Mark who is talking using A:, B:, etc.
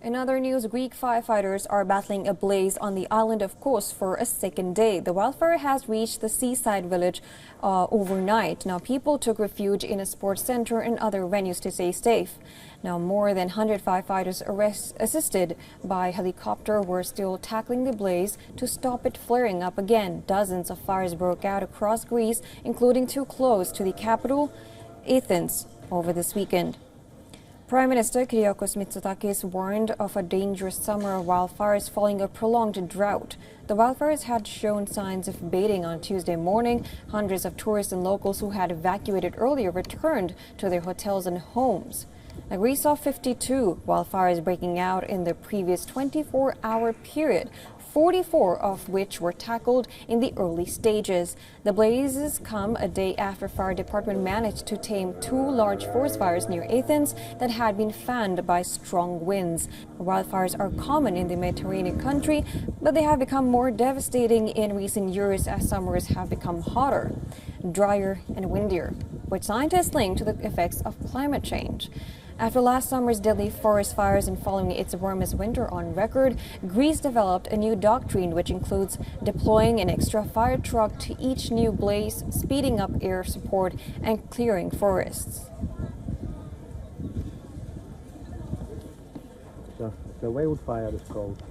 A: In other news, Greek firefighters are battling a blaze on the island of Kos for a second day. The wildfire has reached the seaside village overnight. Now, people took refuge in a sports center and other venues to stay safe. Now, more than 100 firefighters assisted by helicopter were still tackling the blaze to stop it flaring up again. Dozens of fires broke out across Greece, including two close to the capital, Athens, over this weekend. Prime Minister Kyriakos Mitsotakis warned of a dangerous summer of wildfires following a prolonged drought. The wildfires had shown signs of abating on Tuesday morning. Hundreds of tourists and locals who had evacuated earlier returned to their hotels and homes. Now, Greece saw 52 wildfires breaking out in the previous 24-hour period, 44 of which were tackled in the early stages. The blazes come a day after fire department managed to tame two large forest fires near Athens that had been fanned by strong winds. Wildfires are common in the Mediterranean country, but they have become more devastating in recent years as summers have become hotter, drier and windier, which scientists link to the effects of climate change. After last summer's deadly forest fires and following its warmest winter on record, Greece developed a new doctrine which includes deploying an extra fire truck to each new blaze, speeding up air support and clearing forests.
B: The wildfire is called.